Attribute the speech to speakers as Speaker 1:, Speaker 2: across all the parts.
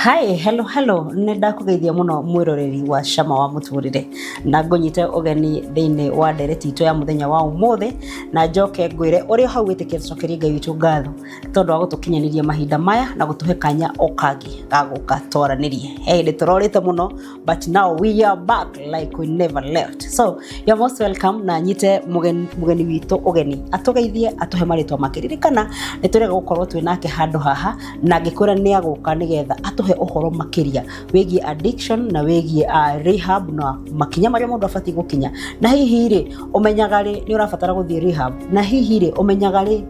Speaker 1: Hi, hello. Nenda kugeithia muno mwiroreri wa Cama wa Mũtũrĩre na ngũnyite ũgeni thĩinĩ wa ndereti itũ ya mũthenya wa ũmũthĩ na njoke ngwĩre ũrĩa hau wĩtĩkĩra tũcokerie Ngai witũ ngatho tondũ wa gũtũkinyanĩria mahinda maya na gũtũhe kanya o kangĩ ga gũka twaranĩrie. Hĩndĩ tũrorĩte mũno, but now we are back like we never left. So you're most welcome na nyite mũgeni witũ ũgeni atũgeithie atuhe marĩtwa make. Ririkana nĩ tũrega gũkorwo twĩ nake handũ haha na ngĩkwĩra nĩ agũka nĩgetha atuhe ũhoro makĩria wĩgiĩ addiction na wĩgiĩ rehab na makinya marĩa mũndũ abatie gũkinya. Na hihi rĩ ũmenyaga rĩ nĩ ũrabatara gũthiĩ rehab, na hihi rĩ ũmenyaga rĩ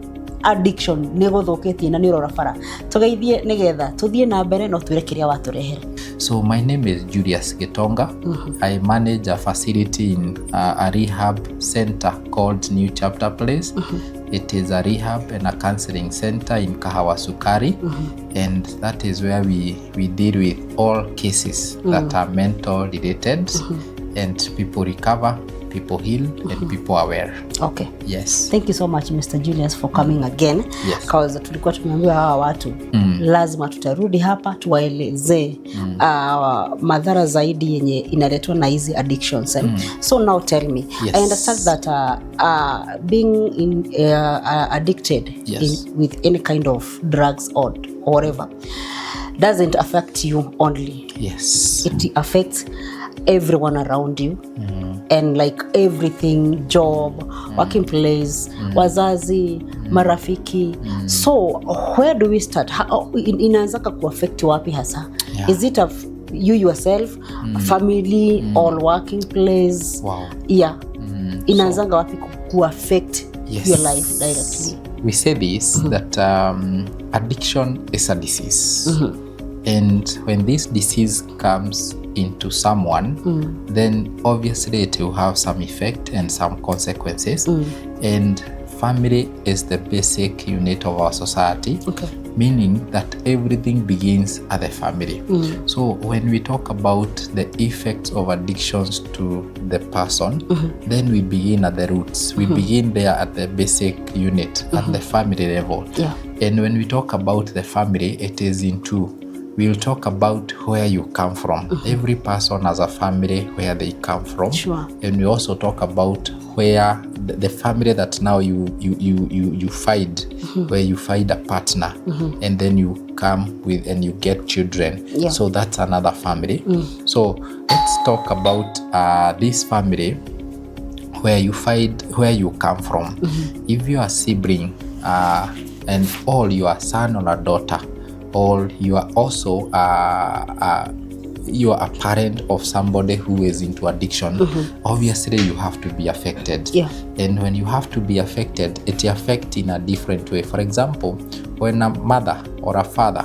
Speaker 1: addiction nĩ gũthũkĩtie na nĩ ũrora bara. Tũgeithie nĩgetha tũthiĩ na mbere no twĩre kĩrĩa watũrehere.
Speaker 2: So my name is Julius Gitonga. I manage a facility in a rehab center called New Chapter Place. It is a rehab and a counseling center in Kahawa Sukari, and that is where we deal with all cases that are mental related, and people recover, people heal, and people are well.
Speaker 1: Okay.
Speaker 2: Yes.
Speaker 1: Thank you so much Mr. Julius for coming again.
Speaker 2: Yes.
Speaker 1: Because tulikuwa tumeambiwa hawa watu lazima tutarudi hapa tuwaelezee madhara zaidi yenye inaletwa na hizi addictions. So now tell me,
Speaker 2: yes.
Speaker 1: I understand that being addicted with any kind of drugs or whatever doesn't affect you only.
Speaker 2: Yes.
Speaker 1: It affects everyone around you. And like everything, job, working place, wazazi, marafiki. So where do we start? Inaanzaka kuaffect wapi hasa?
Speaker 2: Yeah.
Speaker 1: Is it you yourself, family, or working place?
Speaker 2: Wow.
Speaker 1: Yeah. Inaanzanga wapi kuaffect your life directly?
Speaker 2: We say this, that addiction is a disease. And when this disease comes into someone, then obviously it will have some effect and some consequences. And family is the basic unit of our society, meaning that everything begins at the family. So when we talk about the effects of addictions to the person, then we begin at the roots. We begin there at the basic unit, at the family level.
Speaker 1: Yeah.
Speaker 2: And when we talk about the family, it is in two. We'll talk about where you come from. Every person has a family where they come from.
Speaker 1: Sure.
Speaker 2: And we also talk about where the family that now you find, where you find a partner, and then you come with and you get children.
Speaker 1: Yeah.
Speaker 2: So that's another family. So let's talk about this family where you come from. If you are a sibling and all you are a son or a daughter, or you are also you are a parent of somebody who is into addiction, obviously you have to be affected.
Speaker 1: Yeah.
Speaker 2: And when you have to be affected, it affects in a different way. For example, when a mother or a father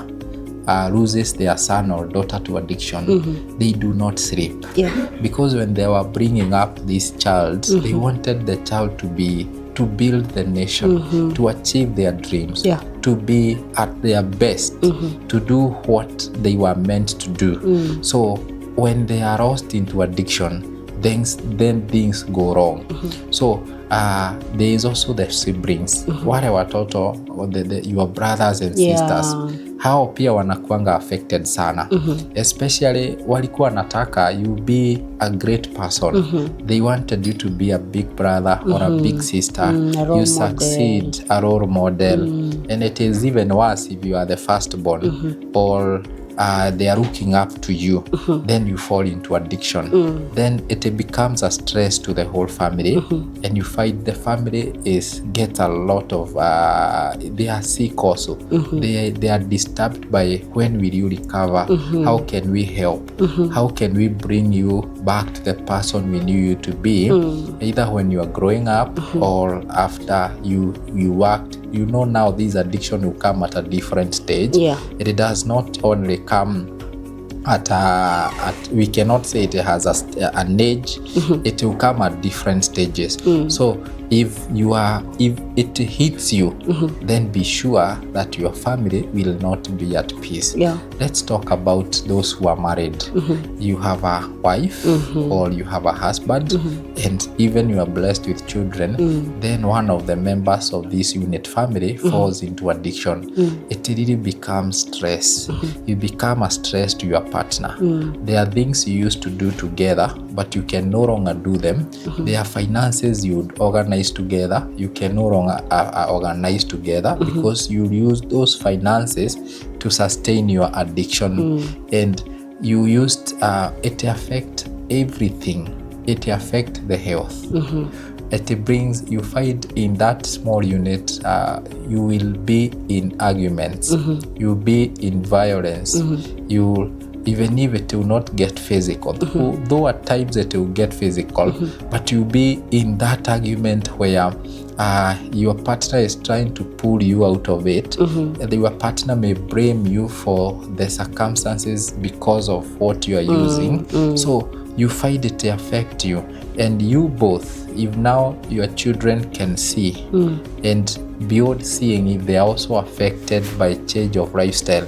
Speaker 2: loses their son or daughter to addiction, they do not sleep.
Speaker 1: Yeah.
Speaker 2: Because when they were bringing up this child, they wanted the child to build the nation, to achieve their dreams, to be at their best, to do what they were meant to do. So when they are lost into addiction, then things go wrong. So there is also the siblings, wale watoto, your brothers and sisters. Hao pia wanakuanga affected sana. Especially walikuwa nataka you be a great person. They wanted you to be a big brother or a big sister. You succeed, a role model. And it is even worse if you are the firstborn or they are looking up to you. Then you fall into addiction. Then it becomes a stress to the whole family. And you find the family gets a lot of they are sick also. They are disturbed by when will you recover? How can we help? How can we bring you back to the person we knew you to be? Either when you are growing up or after you worked. You know now this addiction will come at a different stage. It does not only come at we cannot say it has an age. It will come at different stages. So if it hits you, then be sure that your family will not be at peace. Let's talk about those who are married. You have a wife or you have a husband, and even you are blessed with children, then one of the members of this unit family falls into addiction. It really becomes stress. You become a stress to your partner. There are things you used to do together, but you can no longer do them. There are finances you would organize together, you can no longer organize together because you use those finances to sustain your addiction. And you used it affect everything. It affect the health. It brings, you find in that small unit, you will be in arguments, you'll be in violence, even if it will not get physical, though at times it will get physical, but you'll be in that argument where your partner is trying to pull you out of it. Your partner may blame you for the circumstances because of what you are using. So you find it affect you, and you both, if now your children can see, and beyond seeing, if they are also affected by change of lifestyle,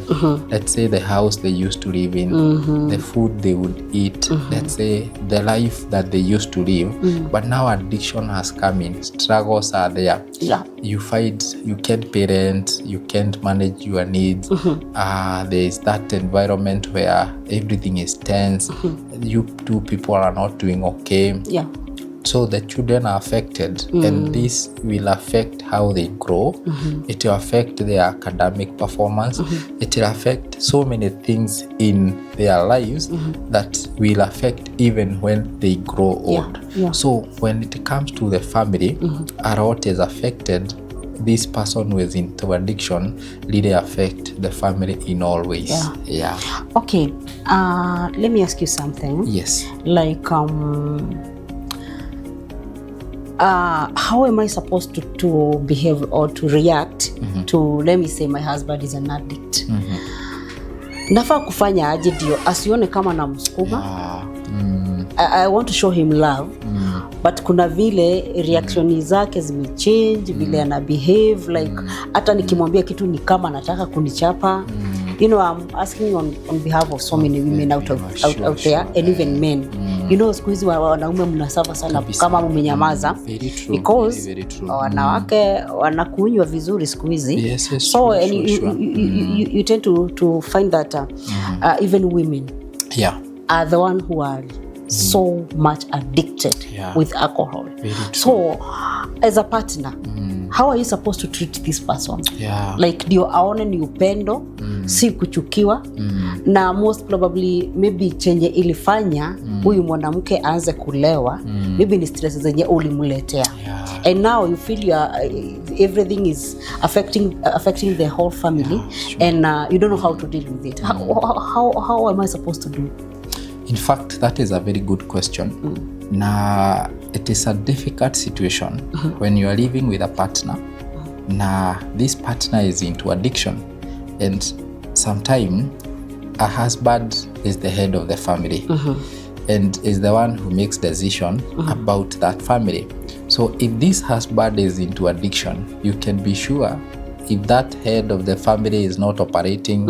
Speaker 2: let's say the house they used to live in, the food they would eat, let's say the life that they used to live, but now addiction has come in, struggles are there. You find you can't parent, you can't manage your needs. There is that environment where everything is tense. You two people are not doing okay. So the children are affected, and this will affect how they grow. It will affect their academic performance. It will affect so many things in their lives that will affect even when they grow old. So when it comes to the family, a lot is affected. This person who is into addiction really affect the family in all ways.
Speaker 1: Okay, let me ask you something.
Speaker 2: Yes.
Speaker 1: Like how am I supposed to behave or to react to, let me say my husband is an addict. Nafaa kufanya aje ndio asione kama namsukuma? I want to show him love, but kuna vile reaction zake zimechange, vile ana behave, like hata nikimwambia kitu ni kama anataka kunichapa. You know, I'm asking on behalf of so many women out there, and even men. You know, siku hizi wanaume mnasava sana kama mmenyamaza, because wanawake wanakunywa vizuri siku hizi. So you tend to find that even women are the one who are so much addicted with alcohol. So as a partner, how are you supposed to treat this person? Like ndio aone ni upendo, si kuchukiwa. Na most probably maybe chenye ilifanya huyu mwanamke aanze kulewa, maybe ni stress zenye ulimletea. And now you feel everything is affecting the whole family, and you don't know how to deal with it. How am I supposed to do?
Speaker 2: In fact, that is a very good question. Na it is a difficult situation when you are living with a partner. Na this partner is into addiction, and sometimes a husband is the head of the family and is the one who makes decision about that family. So if this husband is into addiction, you can be sure if that head of the family is not operating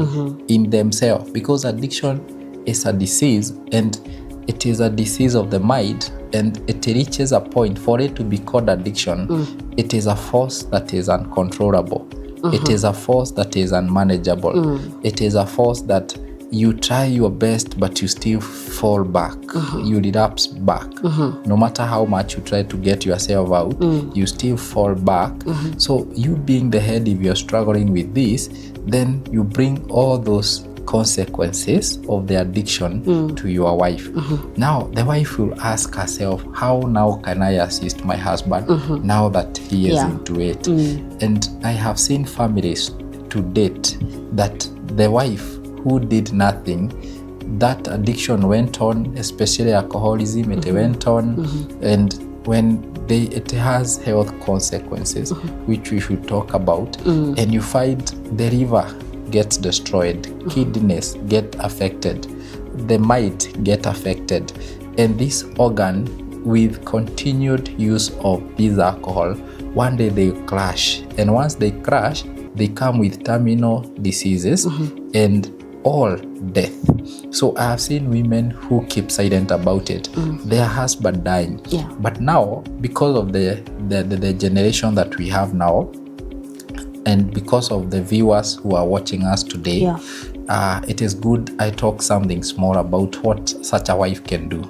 Speaker 2: in themselves, because addiction is a disease, and it is a disease of the mind, and it reaches a point for it to be called addiction. It is a force that is uncontrollable. It is a force that is unmanageable. It is a force that you try your best, but you still fall back. You relapse back. No matter how much you try to get yourself out, you still fall back. So you being the head, if you're struggling with this, then you bring all those consequences of the addiction to your wife. Now the wife will ask herself, how now can I assist my husband now that he is into it? And I have seen families to date that the wife who did nothing, that addiction went on, especially alcoholism, it went on, and when it has health consequences, which we should talk about, and you find the liver gets destroyed, kidneys get affected, the mind get affected, and this organ with continued use of this alcohol, one day they crash, and once they crash, they come with terminal diseases and all death. So I have seen women who keep silent about it, their husband dying. But now, because of the generation that we have now, and because of the viewers who are watching us today, it is good I talk something small about what such a wife can do.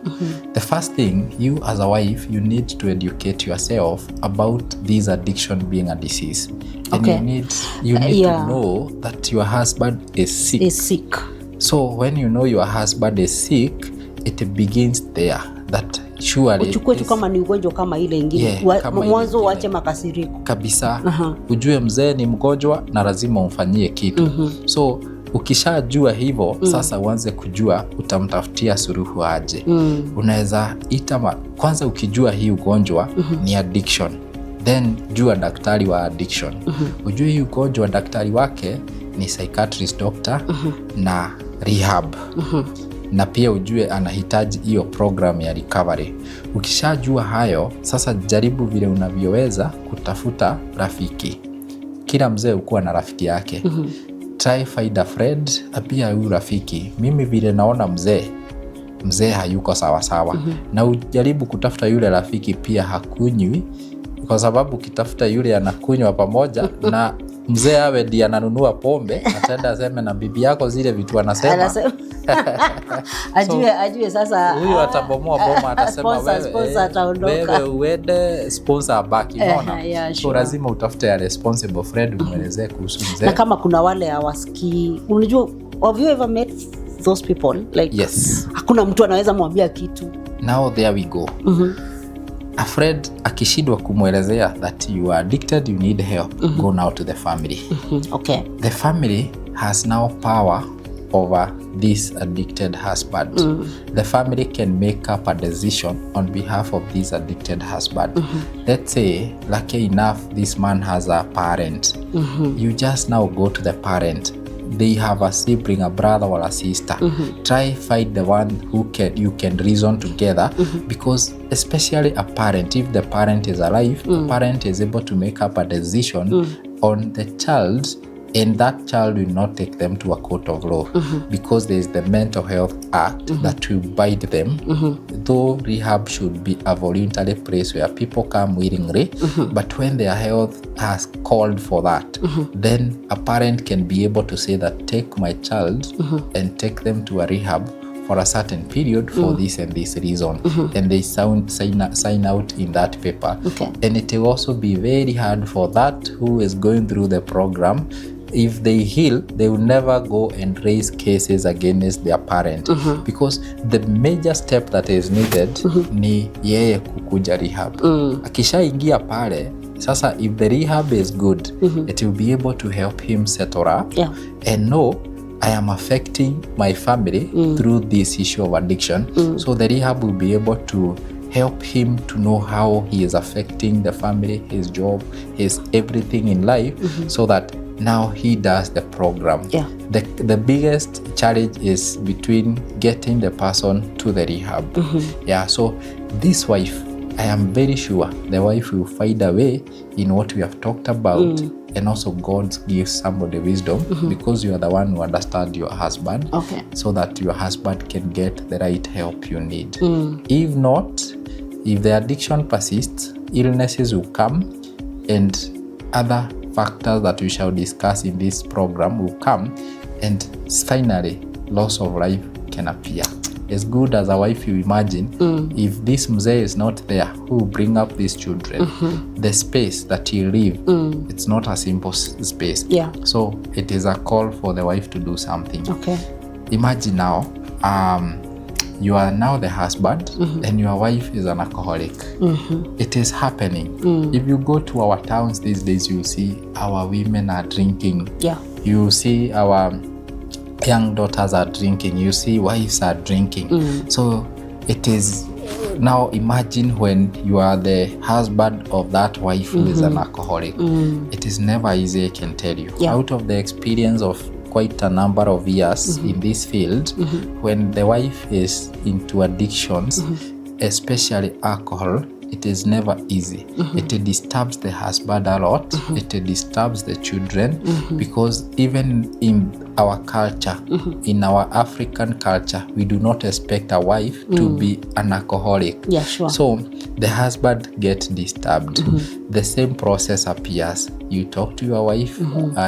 Speaker 2: The first thing, you as a wife, you need to educate yourself about this addiction being a disease. And you need to know that your husband is sick. So when you know your husband is sick, it begins there. That surely
Speaker 1: uchukue tu kama ni ugonjwa kama ile ingine, mwanzo uache makasiriko kabisa.
Speaker 2: Ujue mzee ni mgonjwa na lazima umfanyie kitu. So ukishajua hivyo, sasa uanze kujua utamtafutia suluhu aje. Unaweza kwanza ukijua hii ugonjwa ni addiction, then jua daktari wa addiction. Ujue hii ugonjwa daktari wake ni psychiatrist doctor na rehab. Na pia ujue anahitaji hiyo program ya recovery. Ukishajua hayo, sasa jaribu vile unavyoweza kutafuta rafiki. Kila mzee ukuwa na rafiki yake. Try find a friend, pia huyu rafiki. Mimi vile naona mzee hayuko sawa. Na ujaribu kutafuta yule rafiki pia hakunywi, kwa sababu ukitafuta yule anakunywa pamoja na mzee awe ndiye ananunua pombe, ataenda aseme na bibi yako zile vitu anasema.
Speaker 1: Ajue sasa
Speaker 2: huyu atabomoa boma, atasema wewe uende sponsor abaki, unaona. So lazima utafute a responsible friend umwelezee kuhusu mzee. Na
Speaker 1: kama kuna wale hawasikii, unajua, have you ever met those people like
Speaker 2: yes,
Speaker 1: hakuna mtu anaweza mwambia kitu.
Speaker 2: Now there we go. A friend akishindwa kumwelezea that you are addicted, you need help, go now to the family. The family has now power over this addicted husband. The family can make up a decision on behalf of this addicted husband. Let's say, lucky enough, this man has a parent. You just now go to the parent. They have a sibling, a brother or a sister. Try find the one who you can reason together, because especially a parent, if the parent is alive, the parent is able to make up a decision on the child, and that child will not take them to a court of law, because there is the Mental Health Act that will bind them. Though rehab should be a voluntary place where people come willingly, but when their health has called for that, then a parent can be able to say that take my child and take them to a rehab for a certain period for this and this reason, and they sign out in that paper. And it will also be very hard for that who is going through the program. If they heal, they will never go and raise cases against their parent, because the major step that is needed ni yeye kukuja rehab. Akishaingia pale, sasa if the rehab is good, it will be able to help him settle up and know I am affecting my family through this issue of addiction. So the rehab will be able to help him to know how he is affecting the family, his job, his everything in life, so that now he does the program. The biggest challenge is between getting the person to the rehab. So this wife, I am very sure the wife will find a way in what we have talked about, and also God gives somebody wisdom, because you are the one who understands your husband, so that your husband can get the right help you need. If not, if the addiction persists, illnesses will come, and other factors that we shall discuss in this program will come, and finally loss of life can appear. As good as a wife you imagine, if this mzee is not there who will bring up these children, the space that he live, it's not a simple space. So it is a call for the wife to do something. Imagine now, you are now the husband, and your wife is an alcoholic. It is happening. If you go to our towns these days, you see our women are drinking. You see our young daughters are drinking. You see wives are drinking. So it is now, imagine when you are the husband of that wife who is an alcoholic. It is never easy, I can tell you. Out of the experience of quite a number of years in this field, when the wife is into addictions, especially alcohol, it is never easy. It disturbs the husband a lot. It disturbs the children, because even in our culture, in our African culture, we do not expect a wife to be an alcoholic.
Speaker 1: Yeah, sure.
Speaker 2: So the husband gets disturbed. The same process appears. You talk to your wife,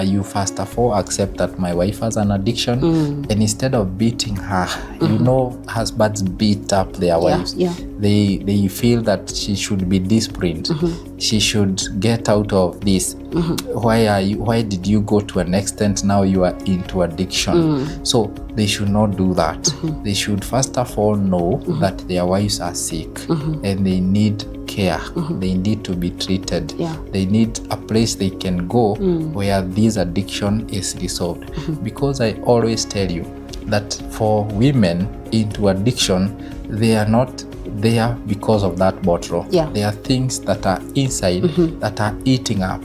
Speaker 2: you first of all accept that my wife has an addiction, and instead of beating her, you know, husbands beat up their wives. They feel that she should be disciplined. She should get out of this. Why did you go to an extent now you are into addiction? So they should not do that. They should first of all know that their wives are sick and they need care. They need to be treated. They need a place they can go where this addiction is resolved. Because I always tell you that for women into addiction, they are not there because of that bottle. There are things that are inside that are eating up,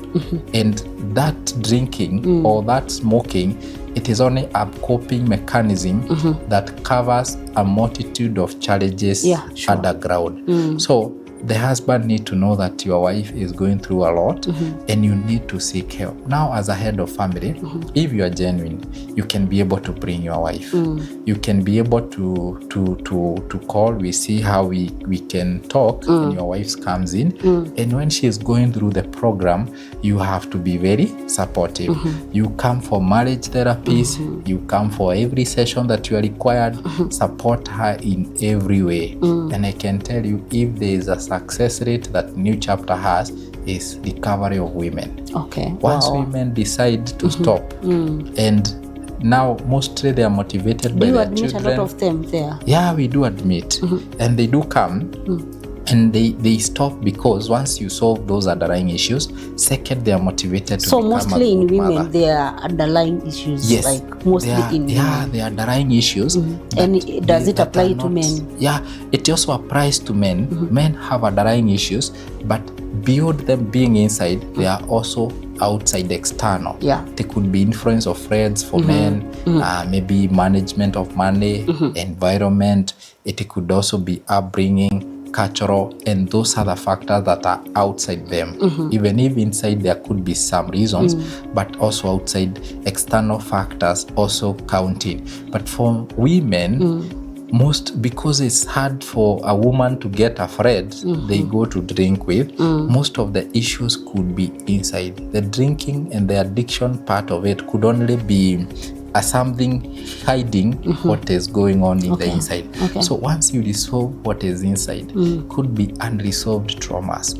Speaker 2: and that drinking or that smoking, it is only a coping mechanism that covers a multitude of challenges underground. So the husband need to know that your wife is going through a lot, and you need to seek help. Now, as a head of family, if you are genuine, you can be able to bring your wife. You can be able to call. We see how we can talk, and your wife comes in. And when she is going through the program, you have to be very supportive. You come for marriage therapies. You come for every session that you are required. Support her in every way. And I can tell you, if there is a success rate that New Chapter has, is recovery of women. Once women decide to stop, and now mostly they are motivated by their children. Do you admit a lot of them there? Yeah, we do admit. And they do come. And they stop because once you solve those underlying issues, second, they are motivated to become a good mother. So mostly in women, there are underlying issues. Yes, like mostly in women. Yeah, they are underlying issues. And does it apply to men? Yeah, it also applies to men. Men have underlying issues, but beyond them being inside, they are also outside, external. They could be influence of friends for men, maybe management of money, environment. It could also be upbringing, cultural, and those are the factors that are outside them. Even if inside there could be some reasons, but also outside, external factors also counting. But for women, most, because it's hard for a woman to get afraid, they go to drink with. Most of the issues could be inside. The drinking and the addiction part of it could only be something hiding what is going on in the inside. So once you resolve what is inside, could be unresolved traumas,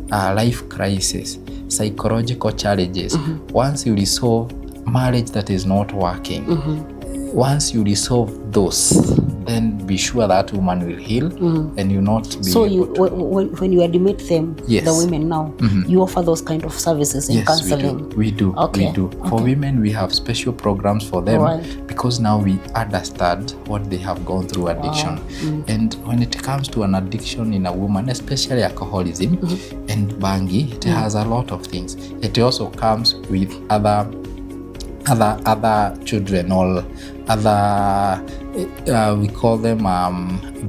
Speaker 2: life crisis, psychological challenges. Once you resolve marriage that is not working, once you resolve those, then be sure that woman will heal and you not be so able to. When you admit them, the women now, you offer those kind of services in counseling? We do. We do. For women, we have special programs for them because now we understand what they have gone through addiction. And when it comes to an addiction in a woman, especially alcoholism and bangi, it has a lot of things. It also comes with other children or other we call them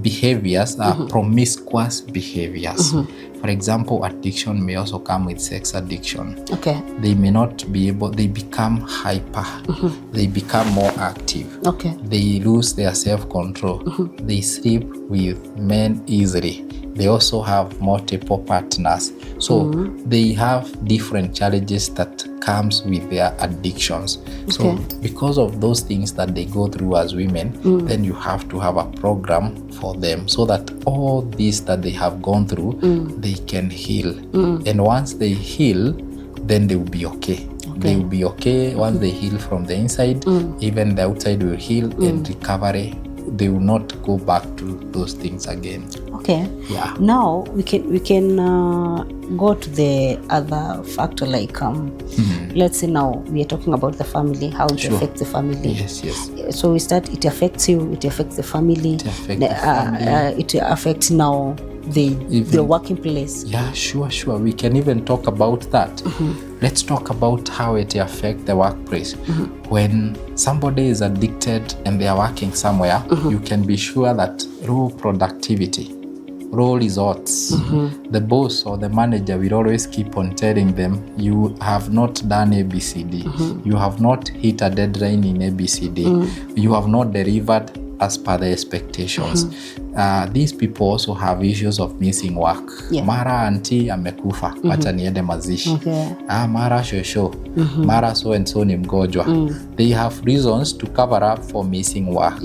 Speaker 2: behaviors, promiscuous behaviors. For example, addiction may also come with sex addiction. They may not be able, they become hyper, they become more active, they lose their self-control, they sleep with men easily, they also have multiple partners. So they have different challenges that comes with their addictions. So because of those things that they go through as women, then you have to have a program for them so that all this that they have gone through, they can heal. And once they heal, then they will be okay. They will be okay once they heal from the inside. Even the outside will heal and recovery. They will not go back to those things again. Now we can go to the other factor, like let's say now we are talking about the family, how it affects the family. So we start, it affects you, it affects the family, it affects now the working place. Sure. We can even talk about that. Let's talk about how it affects the workplace. When somebody is addicted and they are working somewhere, you can be sure that low productivity raw resorts. The boss or the manager will always keep on telling them, you have not done ABCD, you have not hit a deadline in ABCD, you have not delivered as per the expectations. These people also have issues of missing work. Mara auntie amekufa, wacha niende mazishi. Mara shosho, mara so and so ni mgonjwa. They have reasons to cover up for missing work.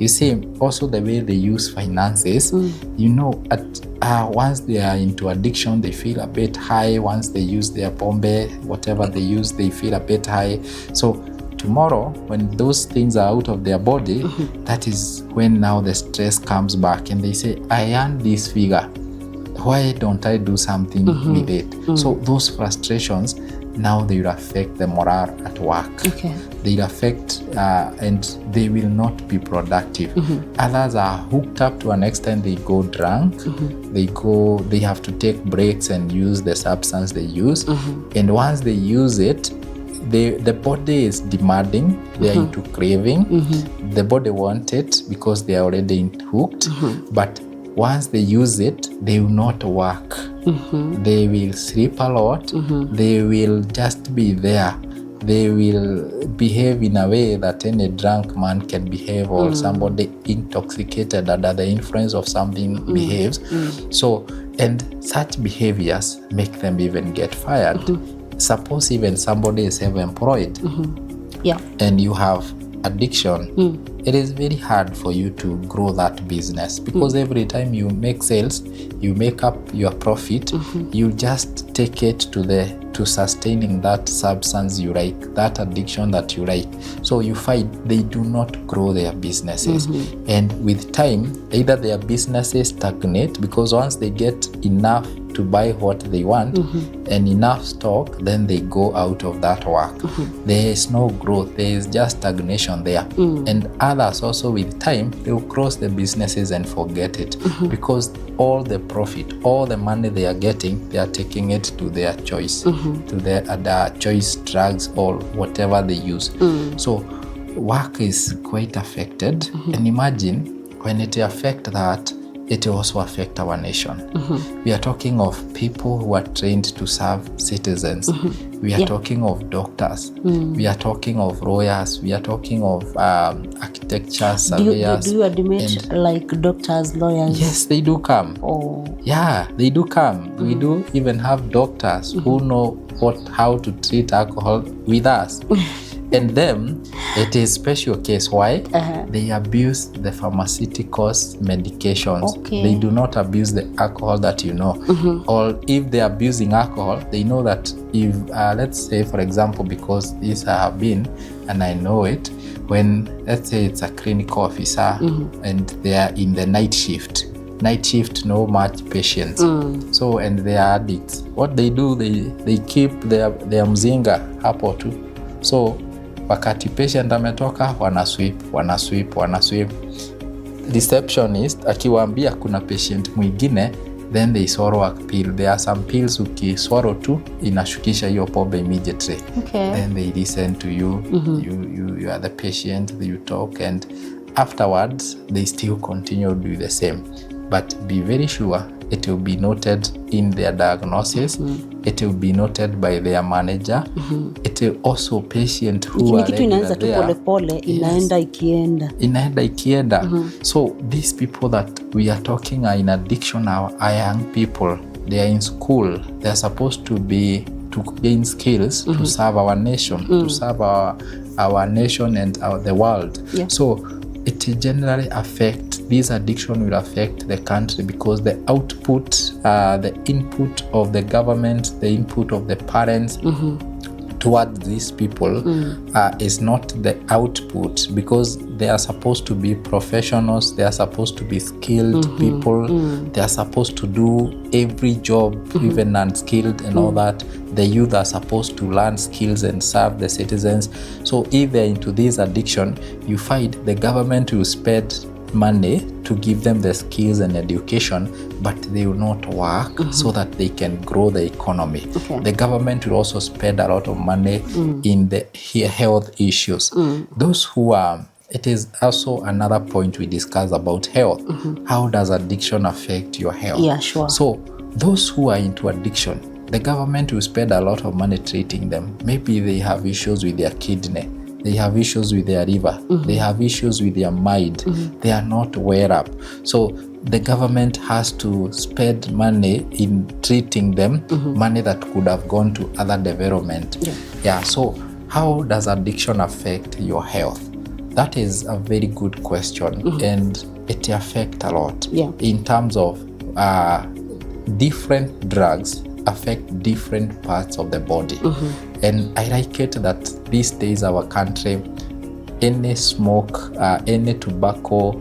Speaker 2: You see, also the way they use finances, you know, once they are into addiction, they feel a bit high. Once they use their pombe, whatever they use, they feel a bit high. So tomorrow, when those things are out of their body, that is when now the stress comes back and they say, I earned this figure. Why don't I do something with it? So those frustrations, now they will affect the morale at work. They will affect and they will not be productive. Others are hooked up to an extent, they go drunk, they have to take breaks and use the substance they use. And once they use it, the body is demanding, they are into craving. The body wants it because they are already hooked. But once they use it, they will not work. They will sleep a lot. They will just be there. They will behave in a way that any drunk man can behave, or somebody intoxicated under the influence of something behaves. So, and such behaviors make them even get fired. Suppose even somebody is self-employed and you have addiction, it is very hard for you to grow that business, because every time you make sales, you make up your profit, you just take it to sustaining that substance you like, that addiction that you like. So you find they do not grow their businesses. And with time, either their businesses stagnate, because once they get enough to buy what they want and enough stock, then they go out of that work. There is no growth, there is just stagnation there. And others also, with time, they will close the businesses and forget it, because all the profit, all the money they are getting, they are taking it to their choice, to their choice drugs or whatever they use. So work is quite affected. And imagine when it affects that, it also affects our nation. We are talking of people who are trained to serve citizens. We are talking of doctors. We are talking of lawyers. We are talking of architecture, surveyors.
Speaker 1: Do you admit like doctors, lawyers?
Speaker 2: Yes, they do come. Yeah, they do come. We do even have doctors who know how to treat alcohol with us. And them, it is special case. Why? They abuse the pharmaceuticals, medications. They do not abuse the alcohol that you know. Or if they are abusing alcohol, they know that if, let's say, for example, because this I have been, and I know it, when, let's say it's a clinical officer and they are in the night shift, no much patients. So, and they are addicts. What they do, they keep their mzinga hapo tu. So, wakati patient ametoka, wanasweep. Receptionist akiwaambia kuna patient mwingine, then they swallow a pill. There are some pills ukiswallow tu inashukisha hiyo pombe immediately. Then they listen to you. You are the patient, you talk, and afterwards they still continue to do the same. But be very sure it will be noted in their diagnosis. It will be noted by their manager. It will also patient who are regular there. Inaenda ikienda. So these people that we are talking are in addiction, are young people. They are in school. They are supposed to gain skills to serve our nation, to serve our nation and the world. So it generally affects, this addiction will affect the country, because the output, the input of the government, the input of the parents towards these people is not the output, because they are supposed to be professionals, they are supposed to be skilled people, they are supposed to do every job, even unskilled and all that. The youth are supposed to learn skills and serve the citizens. So if they're into this addiction, you find the government will spend money to give them the skills and education, but they will not work so that they can grow the economy. The government will also spend a lot of money in the health issues. Those who are it is also another point we discuss about health. How does addiction affect your health?
Speaker 1: Yeah, sure.
Speaker 2: So those who are into addiction, the government will spend a lot of money treating them. Maybe they have issues with their kidney, they have issues with their liver, they have issues with their mind, they are not well up. So the government has to spend money in treating them, money that could have gone to other development. Yeah, so how does addiction affect your health? That is a very good question, and it affects a lot in terms of different drugs affect different parts of the body. And I like it that these days our country, any smoke, any tobacco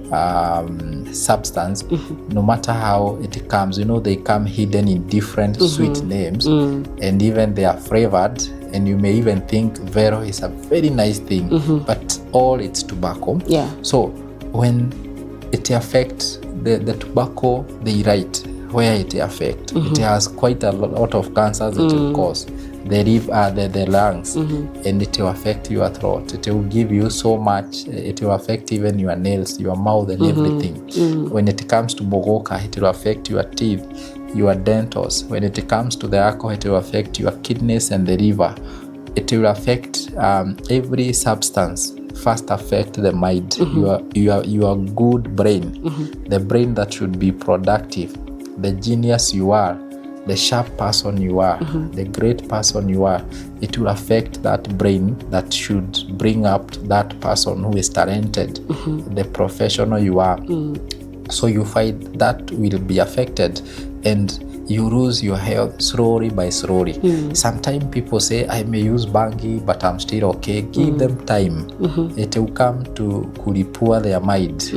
Speaker 2: substance, no matter how it comes, they come hidden in different sweet names, and even they are flavored, and you may even think Vero is a very nice thing, but all it's tobacco. So when it affects the tobacco, they write where it affects. It has quite a lot of cancers it will cause. The liver, the lungs, and it will affect your throat. It will give you so much. It will affect even your nails, your mouth, and everything. When it comes to bogoka, it will affect your teeth, your dentals. When it comes to the alcohol, it will affect your kidneys and the liver. It will affect every substance. First affect the mind, your good brain, the brain that should be productive, the genius you are, the sharp person you are, the great person you are. It will affect that brain that should bring up that person who is talented, the professional you are. So you find that will be affected, and you lose your health slowly by slowly. Sometimes people say, I may use bangi, but I'm still okay. Give them time. It will come to kuripua their mind.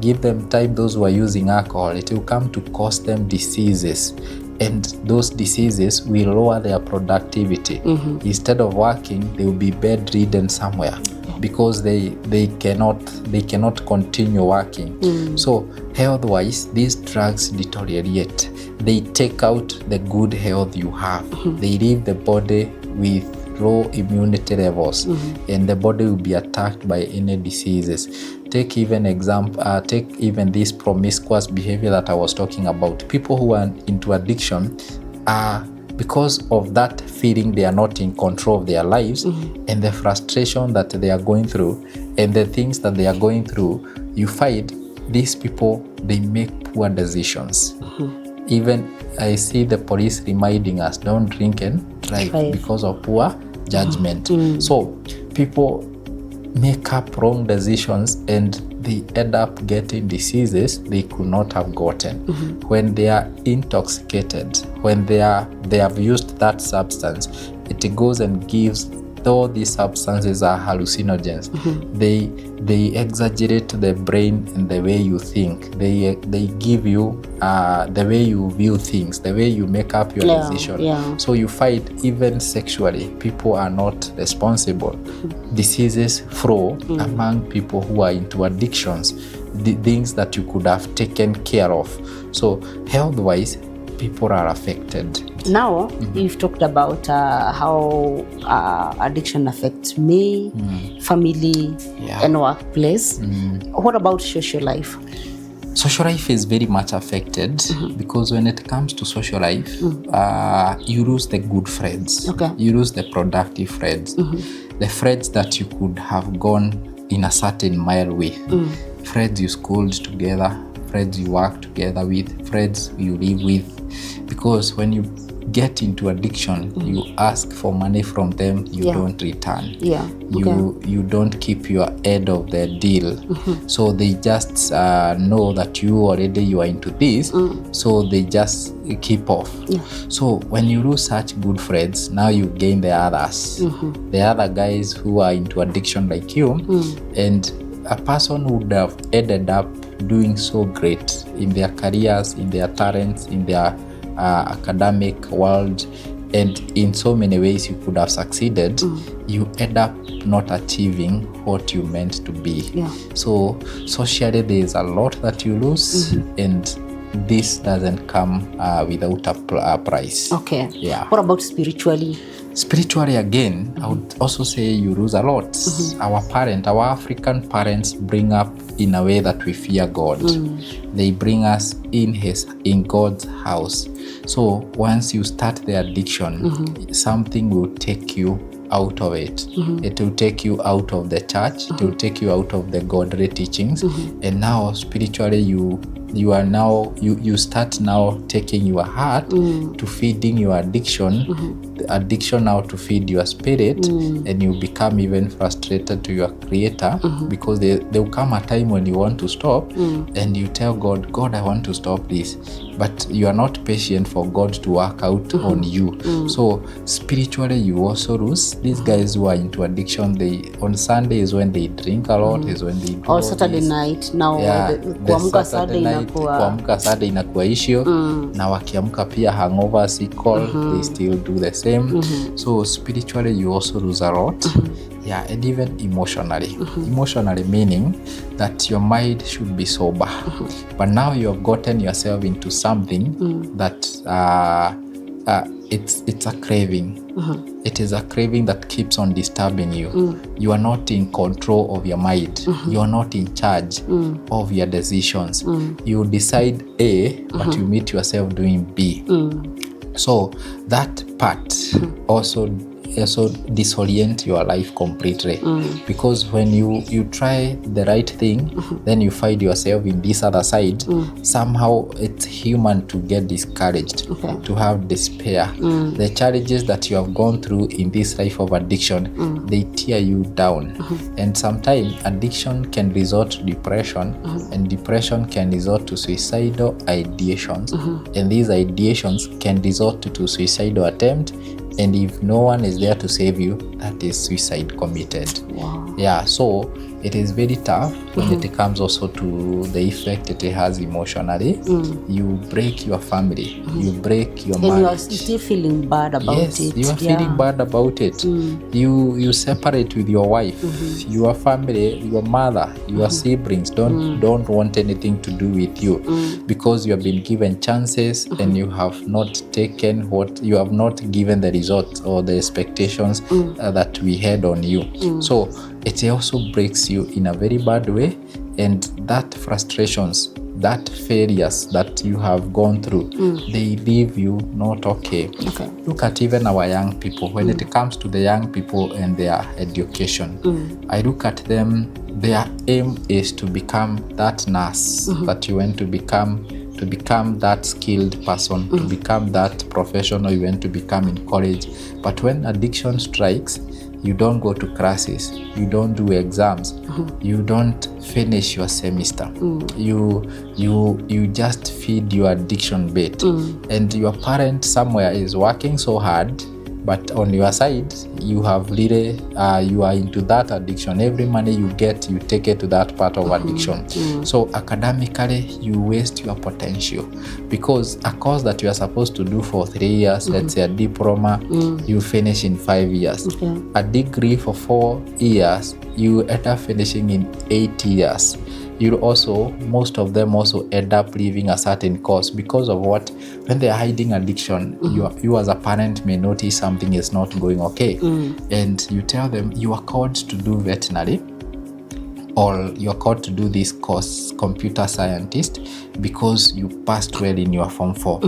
Speaker 2: Give them time. Those who are using alcohol, it will come to cause them diseases. And those diseases will lower their productivity. Instead of working, they will be bedridden somewhere because they cannot continue working. So health-wise, these drugs deteriorate. They take out the good health you have. They leave the body with low immunity levels, and the body will be attacked by any diseases. Take even this promiscuous behavior that I was talking about. People who are into addiction are, because of that feeling they are not in control of their lives, and the frustration that they are going through, and the things that they are going through, you find these people, they make poor decisions. Even I see the police reminding us, don't drink and drive because of poor judgment. So people make up wrong decisions, and they end up getting diseases they could not have gotten. When they are intoxicated, when they have used that substance, it goes and gives, though these substances are hallucinogens, they exaggerate the brain and the way you think. They give you the way you view things, the way you make up your decision. So you find even sexually, people are not responsible. Diseases flow among people who are into addictions, the things that you could have taken care of. So health-wise, people are affected.
Speaker 1: Now, you've talked about how addiction affects me, family, and workplace. What about social life?
Speaker 2: Social life is very much affected because when it comes to social life, you lose the good friends. You lose the productive friends. The friends that you could have gone in a certain mile with. Friends you schooled together, friends you work together with, friends you live with. Because when you get into addiction, you ask for money from them, you don't return. You don't keep your end of the deal. So they just know that you are into this, so they just keep off. So when you lose such good friends, now you gain the others, the other guys who are into addiction like you, and a person would have ended up doing so great in their careers, in their talents, in their academic world, and in so many ways you could have succeeded, you end up not achieving what you meant to be. So socially there is a lot that you lose, and this doesn't come without a price.
Speaker 1: What about spiritually?
Speaker 2: Spiritually again, I would also say you lose a lot. Our African parents bring up in a way that we fear God. They bring us in God's house. So once you start the addiction, something will take you out of it. It will take you out of the church. It will take you out of the godly teachings. And now spiritually you start now taking your heart to feeding your addiction. The addiction now to feed your spirit, and you become even frustrated to your creator, because there will come a time when you want to stop, and you tell God, I want to stop this, but you are not patient for God to work out on you. So spiritually you also lose. These guys who are into addiction, on Sunday is when they drink a lot, is when they do
Speaker 1: all Saturday night now.
Speaker 2: Kuamka Saturday inakuwa issue, na wakiamka pia hangover, sick call, they still do the same. So spiritually you also lose a lot. And even emotionally. Emotionally meaning that your mind should be sober, but now you have gotten yourself into something that it's a craving. It is a craving that keeps on disturbing you. You are not in control of your mind. You are not in charge of your decisions. You decide A, but you meet yourself doing B. So that part also disorient your life completely, because when you try the right thing, then you find yourself in this other side. Somehow it's human to get discouraged, to have despair. The challenges that you have gone through in this life of addiction, they tear you down. And sometimes addiction can resort to depression, and depression can resort to suicidal ideations, and these ideations can resort to suicidal attempt. And if no one is there to save you, that is suicide committed. So it is very tough when it comes also to the effect it has emotionally. You break your family, you break your marriage.
Speaker 1: And you are still feeling bad about it.
Speaker 2: Yes, you are feeling bad about it. You separate with your wife, your family, your mother, your siblings don't want anything to do with you, because you have been given chances and you have not taken you have not given the results or the expectations that we had on you. So it also breaks you in a very bad way, and that frustrations, that failures that you have gone through, they leave you not okay. Look at even our young people. When it comes to the young people and their education, I look at them, their aim is to become that nurse that you want to become that skilled person, to become that professional you want to become in college. But when addiction strikes, you don't go to classes, you don't do exams, you don't finish your semester. You just feed your addiction bait, and your parent somewhere is working so hard, but on your side you have really you are into that addiction. Every money you get, you take it to that part of addiction. So academically you waste your potential, because a course that you are supposed to do for 3 years, let's say a diploma, you finish in 5 years. A degree for 4 years, you end up finishing in 8 years. Most of them also end up leaving a certain course because of what? When they are hiding addiction, you as a parent may notice something is not going okay, and you tell them you are called to do veterinary, or you're called to do this course, computer scientist, because you passed well in your Form 4.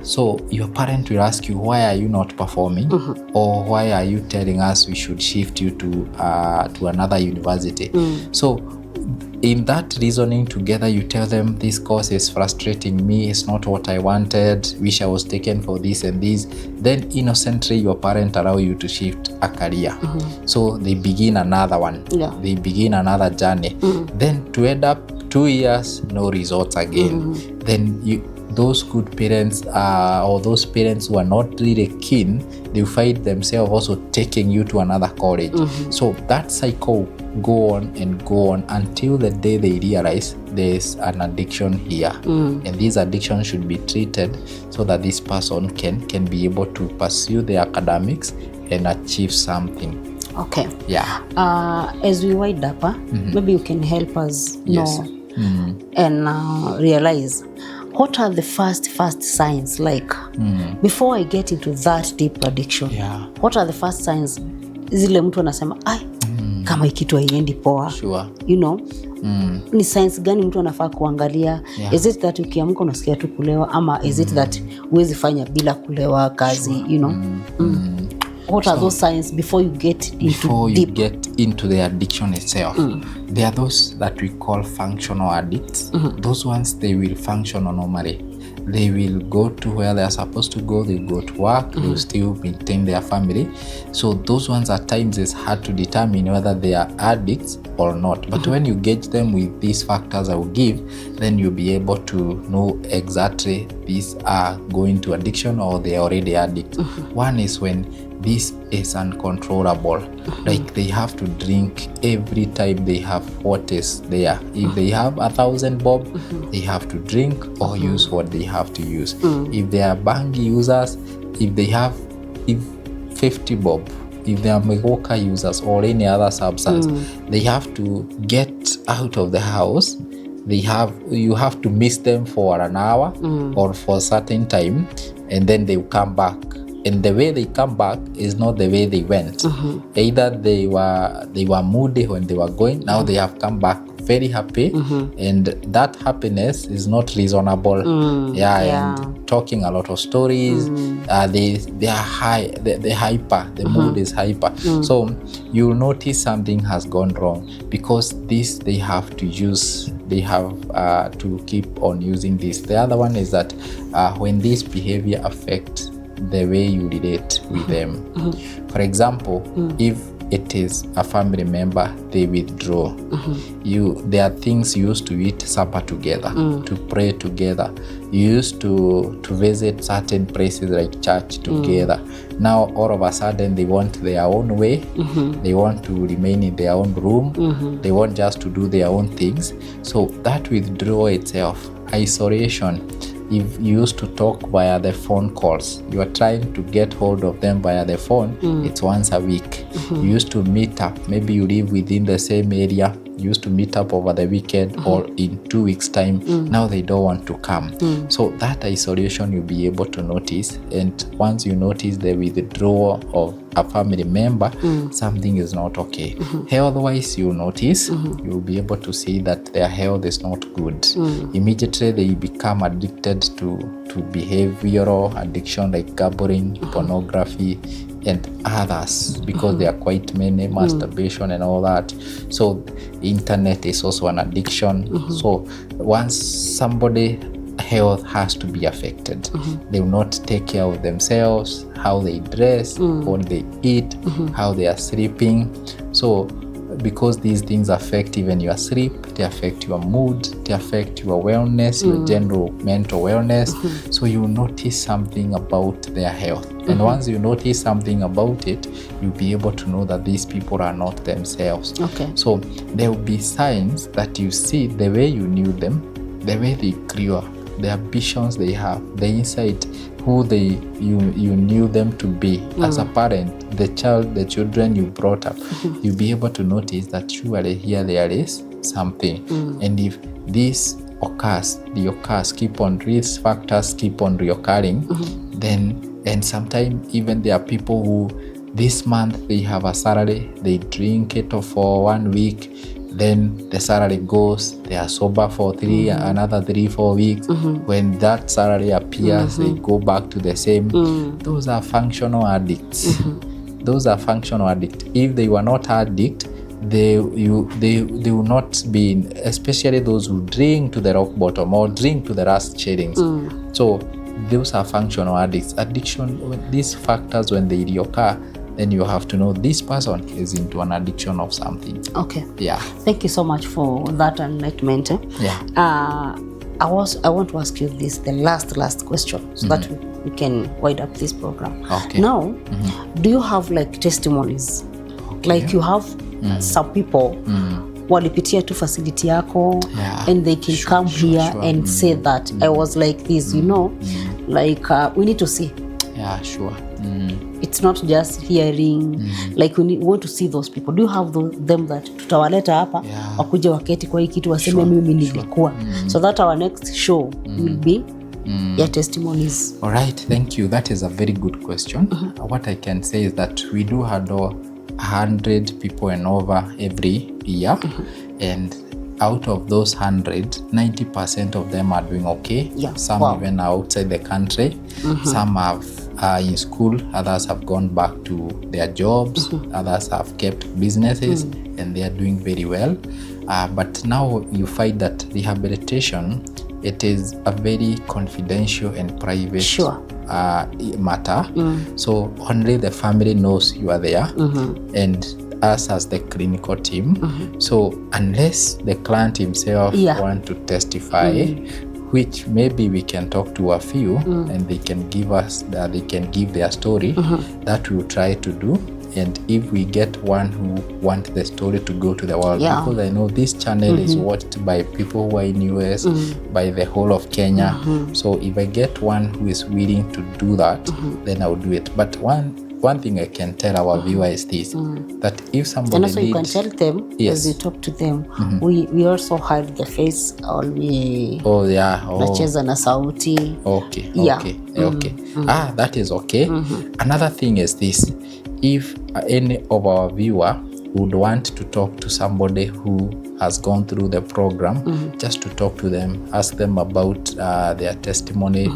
Speaker 2: So your parent will ask you, why are you not performing? Or why are you telling us we should shift you to another university? So in that reasoning together, you tell them this course is frustrating me, it's not what I wanted, wish I was taken for this and this. Then innocently your parent allow you to shift a career. So they begin another one. They begin another journey. Then to end up 2 years, no results again. Then those good parents or those parents who are not really keen, they find themselves also taking you to another college. So that cycle go on until the day they realize there's an addiction here, and this addiction should be treated so that this person can be able to pursue their academics and achieve something. As we wind up, maybe you can help us know and realize
Speaker 1: what are the first signs, like before I get into that deep addiction? What are the first signs zile mtu anasema kama ikitu haiendi poa? You know, ni signs gani mtu anafaa kuangalia? Is it that ukiamka unasikia tu kulewa, ama is it that huwezi fanya bila kulewa kazi? You know, what are those signs before you get
Speaker 2: into the addiction itself? There are those that we call functional addicts. Those ones, they will function normally. They will go to where they are supposed to go. They go to work. They will still maintain their family. So those ones, at times, it's hard to determine whether they are addicts or not. But when you gauge them with these factors I will give, then you'll be able to know exactly these are going to addiction or they are already addicts. One is when this is uncontrollable. Like they have to drink every time they have what is there. If they have 1,000 bob, they have to drink or use what they have to use. If they are bangi users, if they have 50 bob, if they are megoka users or any other substance, they have to get out of the house. You have to miss them for an hour or for a certain time, and then they will come back. And the way they come back is not the way they went. Either they were moody when they were going. Now they have come back very happy, and that happiness is not reasonable. And talking a lot of stories. They are high. They're hyper. The mood is hyper. So you'll notice something has gone wrong, because this they have to use. They have to keep on using this. The other one is that when this behavior affects the way you relate with them. For example, if it is a family member, they withdraw. There are things you used to eat supper together, to pray together. You used to visit certain places like church together. Now all of a sudden they want their own way. They want to remain in their own room. They want just to do their own things. So that withdrawal itself, isolation. If you used to talk via the phone calls, you are trying to get hold of them via the phone, it's once a week. You used to meet up, maybe you live within the same area, you used to meet up over the weekend or in 2 weeks time. Now they don't want to come. So that isolation you'll be able to notice, and once you notice the withdrawal of a family member, something is not okay. Health-wise, you'll notice, you'll be able to see that their health is not good. Immediately they become addicted to behavioral addiction like gambling, pornography, and others, because there are quite many, masturbation and all that. So internet is also an addiction. So once somebody health has to be affected, they will not take care of themselves, how they dress, what they eat, how they are sleeping. So because these things affect even your sleep, they affect your mood, they affect your wellness, your general mental wellness. So you notice something about their health. And once you notice something about it, you'll be able to know that these people are not themselves. So there will be signs that you see the way you knew them, the way they grew up, the ambitions they have, the insight, who you knew them to be as a parent, the children you brought up. You'll be able to notice that surely here there is something. And if this occurs, these factors keep on reoccurring, and sometimes even there are people who this month they have a salary, they drink it for 1 week, then the salary goes, they are sober for another 3-4 weeks. When that salary appears, they go back to the same. Those are functional addicts. Those are functional addicts. If they were not addict, they will not be, especially those who drink to the rock bottom or drink to the last shillings. So those are functional addicts. Addiction, these factors, when they reoccur, then you have to know this person is into an addiction of something. Okay. Yeah.
Speaker 1: Thank you so much for that enlightenment.
Speaker 2: Yeah.
Speaker 1: I want to ask you this, the last question, so that we can wind up this program.
Speaker 2: Okay.
Speaker 1: Now, do you have like testimonies? Okay. Like you have some people walipitia tu facility yako, and they can come here and say that I was like this, you know, like we need to see.
Speaker 2: Yeah, sure.
Speaker 1: It's not just hearing, like we want to see those people. Do you have them that tutawaleta hapa wakuje waketi kwa hii kitu waseme mimi nilikuwa, so that our next show will be your testimonies?
Speaker 2: All right, thank you. That is a very good question. What I can say is that we do handle 100 people and over every year, and out of those 100, 90% of them are doing okay. Some even are outside the country. Some have in school, others have gone back to their jobs, others have kept businesses, and they are doing very well. But now you find that rehabilitation, it is a very confidential and private matter. So only the family knows you are there, and us as the clinical team. So unless the client himself want to testify, which maybe we can talk to a few and they can give us they can give their story, that we'll try to do. And if we get one who want the story to go to the world, because I know this channel is watched by people who are in US, by the whole of Kenya. So if I get one who is willing to do that, then I'll do it. But one thing I can tell our viewer is this, that if somebody
Speaker 1: and also you can tell them as you talk to them, we also hide the face, or we nacheza na sauti.
Speaker 2: Okay. That is okay. Another thing is this, if any of our viewer would want to talk to somebody who has gone through the program, just to talk to them, ask them about their testimony.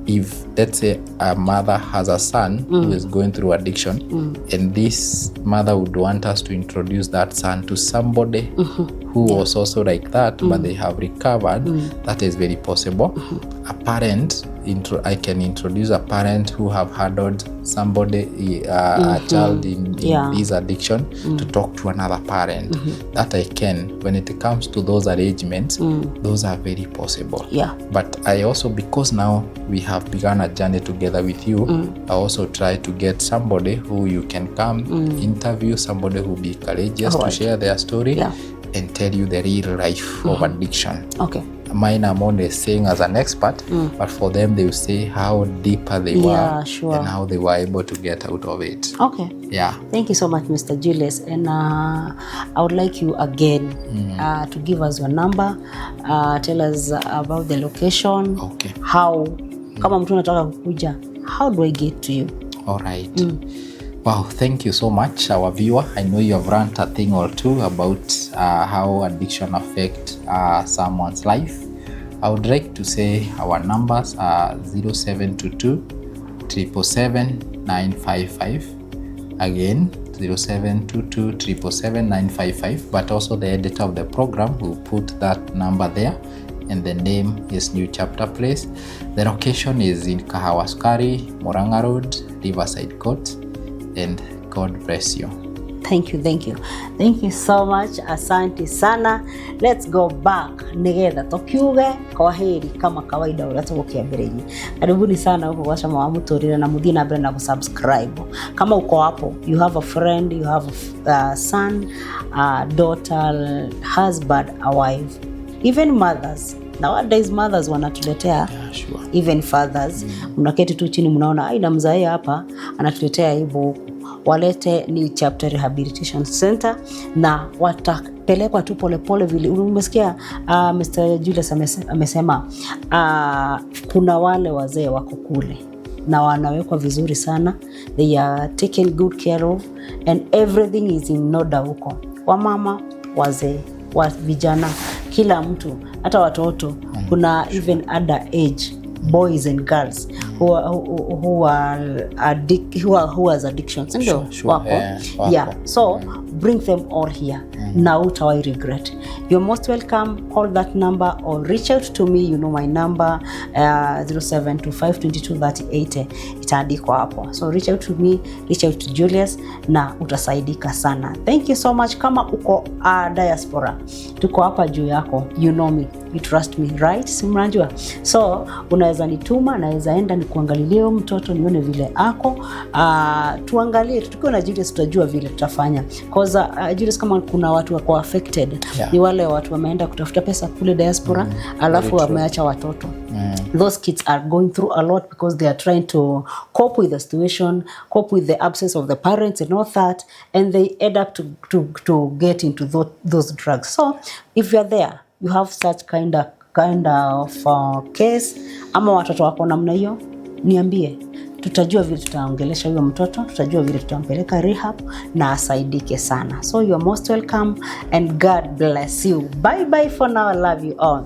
Speaker 2: If, let's say, a mother has a son who is going through addiction, and this mother would want us to introduce that son to somebody who was also like that, but they have recovered, that is very possible. A parent, I can introduce a parent who have handled somebody, a child in this addiction, to talk to another parent. That I can. When it comes to those arrangements, those are very possible. But I also, because now we have begun a journey together with you, I also try to get somebody who you can come interview, somebody who will be courageous to share their story and tell you the real life of addiction. Mine, I'm only saying as an expert, but for them they will say how deeper they were and how they were able to get out of it. Thank you so much, Mr. Julius. And I would like you again to give us your number, tell us about the location, how, kama mtu nataka kukuja, how do I get to you? All right. Wow, thank you so much, our viewer. I know you have learned a thing or two about how addiction affects someone's life. I would like to say our numbers are 0722 777 955. Again, 0722 777 955. But also the editor of the program will put that number there. And the name is New Chapter Place. The location is in Kahawaskari, Murang'a Road, Riverside Court. And God bless you.
Speaker 1: Thank you so much. Asante sana. Let's go back nigetha tukiuge kwaheri kama kawaida uria tugukia mbere-ini. Karibuni sana huko kwa Shama wa Mũtũrĩre, na muthie na mbere na subscribe. Kama uko hapo, you have a friend, you have a son, a daughter, husband, a wife, even mothers. Nowadays mothers wanatuletea, even fathers. Mnaketi tu chini mnaona aina mzae hapa anatuletea hivyo, walete New Chapter Rehabilitation Center na watapelekwa tu polepole vile. Umesikia Mr. Julius amesema kuna wale wazee wako kule na wanawekwa vizuri sana. They are taken good care of and everything is in order huko. Wamama, wazee, vijana, kila mtu, hata watoto. Kuna even other age, boys and girls who has addictions. So bring them all here. Now I regret. You're most welcome. Call that number or reach out to me. You know my number 0725223080. Itaandikwa hapo. So reach out to me, reach out to Julius na utasaidika sana. Thank you so much. Kama uko diaspora, tuko hapa juu yako. You know me, you trust me, right? Simranjua. So unaweza nituma, naweza enda nikuangalilie mtoto nione vile ako. Tuangalie, tukiwa na Julius tutajua vile tutafanya. Because Julius, kama kuna watu wako affected, ni wale watu wameenda kutafuta pesa kule diaspora, alafu wameacha watoto. Those kids are going through a lot because they are trying to cope with the situation, cope with the absence of the parents and all that, and they end up to get into those drugs. So if you're there, you have such kind of kind of case ama watoto wako namna hiyo, niambie. Tutajua vile tutaongelesha huyo mtoto, tutajua vile tutampeleka rehab na asaidike sana. So you are most welcome and God bless you. Bye bye for now. I love you all.